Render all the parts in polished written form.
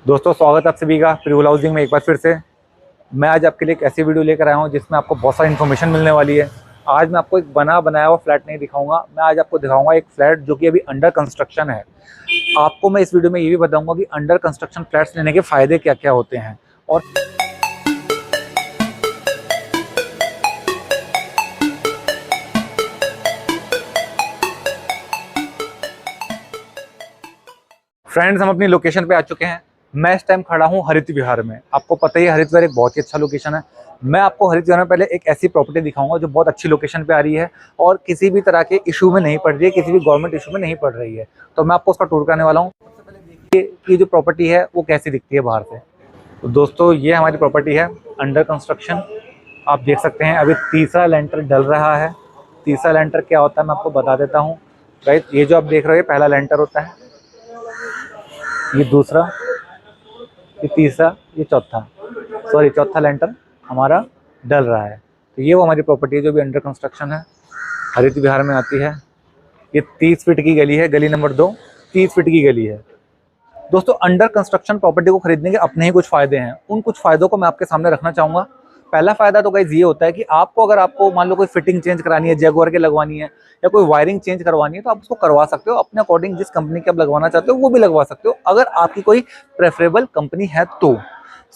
दोस्तों स्वागत है आप सभी का प्रिवल हाउसिंग में एक बार फिर से। मैं आज आपके लिए एक ऐसी वीडियो लेकर आया हूं जिसमें आपको बहुत सारी इन्फॉर्मेशन मिलने वाली है। आज मैं आपको एक बना बनाया हुआ फ्लैट नहीं दिखाऊंगा, मैं आज आपको दिखाऊंगा एक फ्लैट जो कि अभी अंडर कंस्ट्रक्शन है। आपको मैं इस वीडियो में ये भी बताऊंगा कि अंडर कंस्ट्रक्शन फ्लैट्स लेने के फ़ायदे क्या क्या होते हैं। और फ्रेंड्स, हम अपनी लोकेशन पे आ चुके हैं। मैं इस टाइम खड़ा हूँ हरित विहार में। आपको पता ही है हरित विहार एक बहुत ही अच्छा लोकेशन है। मैं आपको हरित विहार में पहले एक ऐसी प्रॉपर्टी दिखाऊंगा जो बहुत अच्छी लोकेशन पे आ रही है और किसी भी तरह के इशू में नहीं पड़ रही है, किसी भी गवर्नमेंट इशू में नहीं पड़ रही है। तो मैं आपको उसका टूर कराने वाला हूँ। सबसे पहले देखिए कि जो प्रॉपर्टी है वो कैसी दिखती है बाहर से। तो दोस्तों ये हमारी प्रॉपर्टी है अंडर कंस्ट्रक्शन। आप देख सकते हैं अभी तीसरा लेंटर डल रहा है। तीसरा लेंटर क्या होता है मैं आपको बता देता हूँ। राइट, ये जो आप देख रहे हो पहला लेंटर होता है, ये दूसरा, ये तीसरा, ये चौथा, सॉरी चौथा लेंटर हमारा डल रहा है। तो ये वो हमारी प्रॉपर्टी है जो भी अंडर कंस्ट्रक्शन है, हरित विहार में आती है। ये 30 फीट की गली है, गली नंबर 2, 30 फीट की गली है। दोस्तों अंडर कंस्ट्रक्शन प्रॉपर्टी को खरीदने के अपने ही कुछ फायदे हैं, उन कुछ फायदों को मैं आपके सामने रखना चाहूँगा। पहला फायदा तो गाइस ये होता है कि आपको अगर आपको मान लो कोई फिटिंग चेंज करानी है, जैगुआर के लगवानी है या कोई वायरिंग चेंज करवानी है तो आप उसको करवा सकते हो अपने अकॉर्डिंग। जिस कंपनी की आप लगवाना चाहते हो वो भी लगवा सकते हो अगर आपकी कोई प्रेफरेबल कंपनी है तो।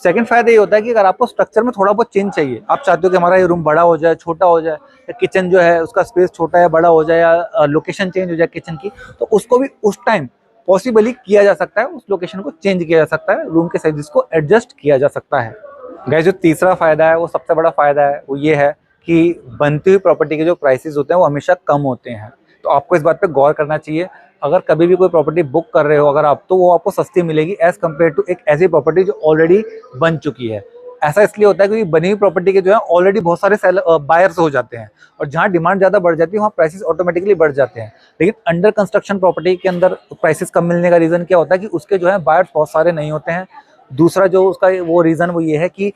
सेकंड फायदा ये होता है कि अगर आपको स्ट्रक्चर में थोड़ा बहुत चेंज चाहिए, आप चाहते हो कि हमारा ये रूम बड़ा हो जाए, छोटा हो जाए, या किचन जो है उसका स्पेस छोटा या बड़ा हो जाए, या लोकेशन चेंज हो जाए किचन की, तो उसको भी उस टाइम पॉसिबली किया जा सकता है। उस लोकेशन को चेंज किया जा सकता है, रूम के साइजेस को एडजस्ट किया जा सकता है। गाइस जो तीसरा फायदा है वो सबसे बड़ा फायदा है, वो ये है कि बनती हुई प्रॉपर्टी के जो प्राइसेस होते हैं वो हमेशा कम होते हैं। तो आपको इस बात पे गौर करना चाहिए। अगर कभी भी कोई प्रॉपर्टी बुक कर रहे हो अगर आप, तो वो आपको सस्ती मिलेगी एज कम्पेयर टू एक ऐसी प्रॉपर्टी जो ऑलरेडी बन चुकी है। ऐसा इसलिए होता है क्योंकि बनी हुई प्रॉपर्टी के जो है ऑलरेडी बहुत सारे बायर्स हो जाते हैं और जहाँ डिमांड ज़्यादा बढ़ जाती है वहाँ प्राइसेस ऑटोमेटिकली बढ़ जाते हैं। लेकिन अंडर कंस्ट्रक्शन प्रॉपर्टी के अंदर प्राइसेस कम मिलने का रीज़न क्या होता है कि उसके जो है बायर्स बहुत सारे नहीं होते हैं। दूसरा जो उसका वो रीज़न वो ये है कि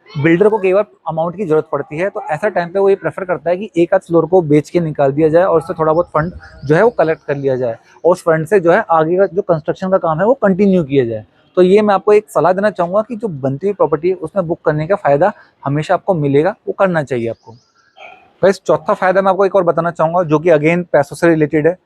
बिल्डर को कई बार अमाउंट की जरूरत पड़ती है, तो ऐसा टाइम पे वो ये प्रेफर करता है कि एक आध फ्लोर को बेच के निकाल दिया जाए और उससे थोड़ा बहुत फंड जो है वो कलेक्ट कर लिया जाए और उस फंड से जो है आगे का जो कंस्ट्रक्शन का काम है वो कंटिन्यू किया जाए। तो ये मैं आपको एक सलाह देना चाहूँगा कि जो बनती हुई प्रॉपर्टी है उसमें बुक करने का फ़ायदा हमेशा आपको मिलेगा, वो करना चाहिए आपको। गाइस चौथा फायदा मैं आपको एक और बताना चाहूँगा जो कि अगेन पैसों से रिलेटेड है।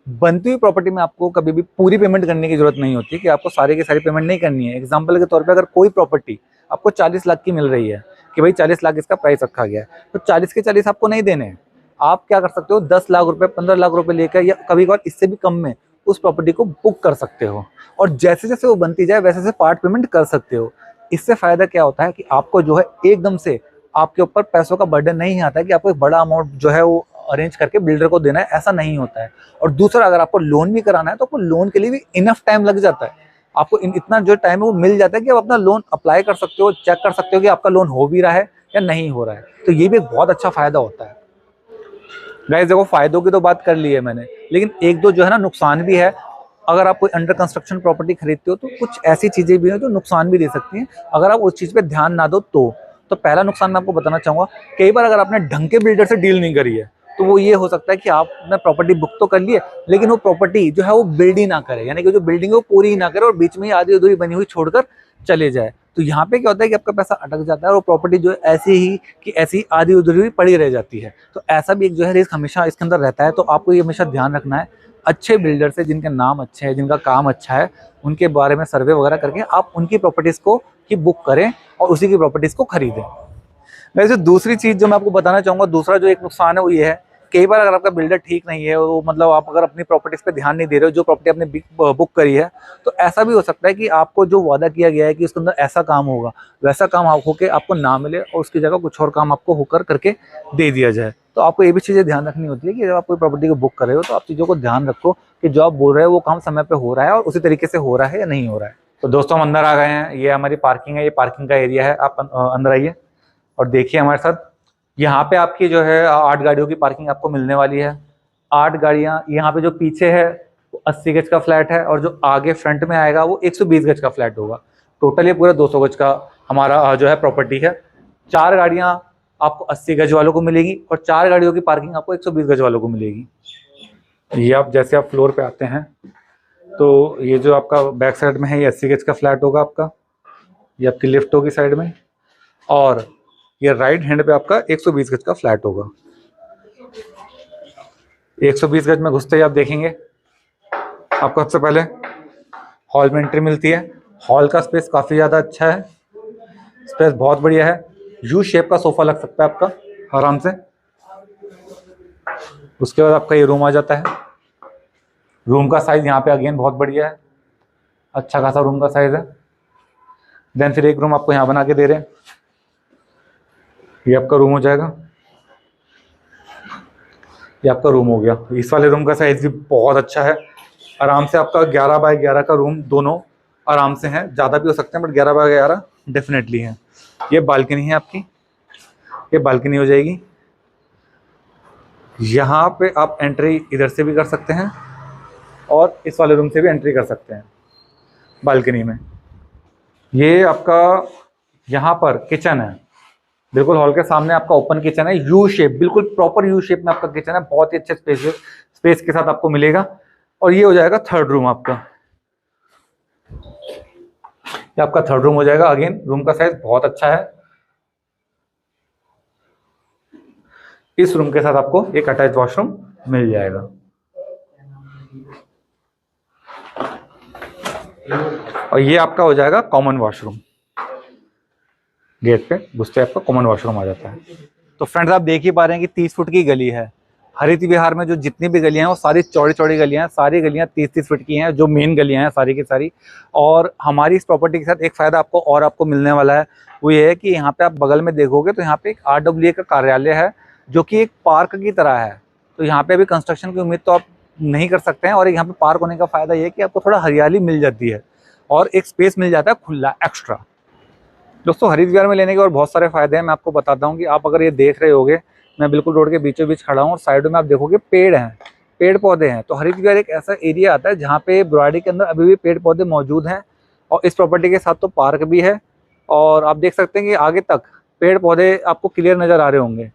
बनती हुई प्रॉपर्टी में आपको कभी भी पूरी पेमेंट करने की जरूरत नहीं होती कि आपको सारी की सारी पेमेंट नहीं करनी है। एग्जाम्पल के तौर पे अगर कोई प्रॉपर्टी आपको 40 लाख की मिल रही है कि भाई 40 लाख इसका प्राइस रखा गया है, तो 40 के 40 आपको नहीं देने हैं। आप क्या कर सकते हो, 10 लाख रुपए, 15 लाख रुपए लेकर या कभी कभार इससे भी कम में उस प्रॉपर्टी को बुक कर सकते हो और जैसे जैसे वो बनती जाए वैसे वैसे पार्ट पेमेंट कर सकते हो। इससे फायदा क्या होता है कि आपको जो है एकदम से आपके ऊपर पैसों का बर्डन नहीं आता है कि आपको एक बड़ा अमाउंट जो है वो अरेंज करके बिल्डर को देना है, ऐसा नहीं होता है। और दूसरा अगर आपको लोन भी कराना है तो आपको लोन के लिए भी इनफ टाइम लग जाता है। आपको इतना जो टाइम है वो मिल जाता है कि आप अपना लोन अप्लाई कर सकते हो, चेक कर सकते हो कि आपका लोन हो भी रहा है या नहीं हो रहा है। तो ये भी एक बहुत अच्छा फायदा होता है। गाइस देखो फायदों की तो बात कर ली है मैंने, लेकिन एक दो जो है ना नुकसान भी है। अगर आप कोई अंडर कंस्ट्रक्शन प्रॉपर्टी खरीदते हो तो कुछ ऐसी चीजें भी हैं जो नुकसान भी दे सकती हैं अगर आप उस चीज पे ध्यान ना दो तो पहला नुकसान मैं आपको बताना चाहूंगा, कई बार अगर आपने ढंग के बिल्डर से डील नहीं करी है तो वो ये हो सकता है कि आपने प्रॉपर्टी बुक तो कर ली है लेकिन वो प्रॉपर्टी जो है वो बिल्ड ही ना करे, यानी कि जो बिल्डिंग है वो पूरी ही ना करे और बीच में ही आधी अधूरी बनी हुई छोड़कर चले जाए। तो यहाँ पे क्या होता है कि आपका पैसा अटक जाता है और वो प्रॉपर्टी जो है ऐसी ही कि ऐसी आधी अधूरी हुई पड़ी रह जाती है। तो ऐसा भी एक जो है रिस्क हमेशा इसके अंदर रहता है। तो आपको ये हमेशा ध्यान रखना है, अच्छे बिल्डर से जिनके नाम अच्छे हैं, जिनका काम अच्छा है, उनके बारे में सर्वे वगैरह करके आप उनकी प्रॉपर्टीज को ही बुक करें और उसी की प्रॉपर्टीज को खरीदें। वैसे दूसरी चीज जो मैं आपको बताना चाहूंगा, दूसरा जो एक नुकसान है वो ये है, कई बार अगर आपका बिल्डर ठीक नहीं है, वो मतलब आप अगर अपनी प्रॉपर्टीज पे ध्यान नहीं दे रहे हो, जो प्रॉपर्टी आपने बुक करी है, तो ऐसा भी हो सकता है कि आपको जो वादा किया गया है कि उसके अंदर ऐसा काम होगा वैसा काम होके आपको ना मिले और उसकी जगह कुछ और काम आपको होकर करके दे दिया जाए। तो आपको ये भी चीजें ध्यान रखनी होती है कि जब आप कोई प्रॉपर्टी को बुक कर रहे हो तो आप चीजों को ध्यान रखो कि जो आप बोल रहे हो वो काम समय पे हो रहा है और उसी तरीके से हो रहा है या नहीं हो रहा है। तो दोस्तों हम अंदर आ गए हैं, ये हमारी पार्किंग है, ये पार्किंग का एरिया है। आप अंदर आइए और देखिए हमारे साथ। यहाँ पे आपकी जो है 8 गाड़ियों की पार्किंग आपको मिलने वाली है। 8 गाड़ियाँ। यहाँ पे जो पीछे है वो 80 गज का फ्लैट है और जो आगे फ्रंट में आएगा वो 120 गज का फ्लैट होगा। टोटल ये पूरा 200 गज का हमारा जो है प्रॉपर्टी है। 4 गाड़ियाँ आपको 80 गज वालों को मिलेगी और 4 गाड़ियों की पार्किंग आपको 120 गज वालों को मिलेगी। ये आप जैसे आप फ्लोर पे आते हैं तो ये जो आपका बैक साइड में है ये 80 गज का फ्लैट होगा आपका, ये आपकी लिफ्ट होगी साइड में, और ये राइट हैंड पे आपका 120 गज का फ्लैट होगा। 120 गज में घुसते ही आप देखेंगे आपको सबसे पहले हॉल में एंट्री मिलती है। हॉल का स्पेस काफ़ी ज़्यादा अच्छा है, स्पेस बहुत बढ़िया है। यू शेप का सोफा लग सकता है आपका आराम से। उसके बाद आपका ये रूम आ जाता है। रूम का साइज़ यहाँ पे अगेन बहुत बढ़िया है, अच्छा खासा रूम का साइज़ है। देन फिर एक रूम आपको यहाँ बना के दे रहे हैं, ये आपका रूम हो जाएगा। ये आपका रूम हो गया। इस वाले रूम का साइज़ भी बहुत अच्छा है, आराम से आपका 11 बाय 11 का रूम दोनों आराम से हैं, ज़्यादा भी हो सकते हैं बट 11 बाय 11 डेफिनेटली है। ये बालकनी है आपकी, ये बालकनी हो जाएगी। यहाँ पे आप एंट्री इधर से भी कर सकते हैं और इस वाले रूम से भी एंट्री कर सकते हैं बालकनी में। ये आपका यहाँ पर किचन है, बिल्कुल हॉल के सामने आपका ओपन किचन है, यू शेप, बिल्कुल प्रॉपर यू शेप में आपका किचन है, बहुत ही अच्छे स्पेस के साथ आपको मिलेगा। और ये हो जाएगा थर्ड रूम आपका, ये आपका थर्ड रूम हो जाएगा। अगेन रूम का साइज बहुत अच्छा है। इस रूम के साथ आपको एक अटैच वॉशरूम मिल जाएगा। और ये आपका हो जाएगा कॉमन वॉशरूम, गेट पे घुसते आपका कॉमन वॉशरूम आ जाता है। तो फ्रेंड्स आप देख ही पा रहे हैं कि 30 फुट की गली है। हरित विहार में जो जितनी भी गलियां हैं वो सारी चौड़ी चौड़ी गलियां हैं, सारी गलियां 30-30 फुट की हैं, जो मेन गलियां हैं सारी की सारी। और हमारी इस प्रॉपर्टी के साथ एक फ़ायदा आपको मिलने वाला है, वो ये है कि यहाँ पे आप बगल में देखोगे तो यहाँ पे एक RWA का कार्यालय है, जो कि एक पार्क की तरह है। तो यहाँ पे अभी कंस्ट्रक्शन की उम्मीद तो आप नहीं कर सकते हैं। और यहाँ पे पार्क होने का फ़ायदा ये है कि आपको थोड़ा हरियाली मिल जाती है और एक स्पेस मिल जाता है खुला एक्स्ट्रा। दोस्तों हरित विहार में लेने के और बहुत सारे फायदे हैं। मैं आपको बताता हूँ कि आप अगर ये देख रहे होगे, मैं बिल्कुल रोड के बीचों बीच खड़ा हूँ और साइड में आप देखोगे पेड़ हैं, पेड़ पौधे हैं। तो हरित विहार एक ऐसा एरिया आता है जहाँ पे बुराड़ी के अंदर अभी भी पेड़ पौधे मौजूद हैं। और इस प्रॉपर्टी के साथ तो पार्क भी है, और आप देख सकते हैं कि आगे तक पेड़ पौधे आपको क्लियर नज़र आ रहे होंगे।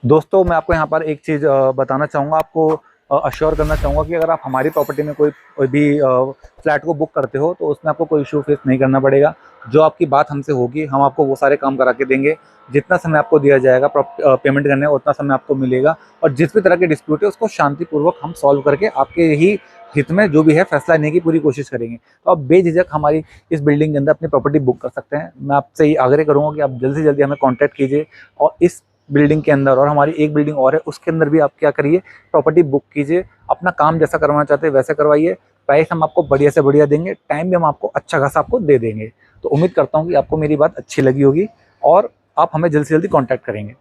दोस्तों मैं आपको यहाँ पर एक चीज़ बताना चाहूँगा, आपको अश्योर करना चाहूँगा कि अगर आप हमारी प्रॉपर्टी में कोई भी फ्लैट को बुक करते हो तो उसमें आपको कोई इशू फेस नहीं करना पड़ेगा। जो आपकी बात हमसे होगी हम आपको वो सारे काम करा के देंगे। जितना समय आपको दिया जाएगा पेमेंट करने उतना समय आपको मिलेगा, और जिस भी तरह के डिस्प्यूट है उसको शांतिपूर्वक हम सॉल्व करके आपके ही हित में जो भी है फैसला लेने की पूरी कोशिश करेंगे। तो आप बेझिझक हमारी इस बिल्डिंग के अंदर अपनी प्रॉपर्टी बुक कर सकते हैं। मैं आपसे ये आग्रह करूँगा कि आप जल्द से जल्दी हमें कॉन्टैक्ट कीजिए, और इस बिल्डिंग के अंदर और हमारी एक बिल्डिंग और है उसके अंदर भी आप क्या करिए, प्रॉपर्टी बुक कीजिए। अपना काम जैसा करवाना चाहते हैं वैसे करवाइए। प्राइस हम आपको बढ़िया से बढ़िया देंगे, टाइम भी हम आपको अच्छा खासा आपको दे देंगे। तो उम्मीद करता हूँ कि आपको मेरी बात अच्छी लगी होगी और आप हमें जल्द से जल्दी कॉन्टैक्ट करेंगे।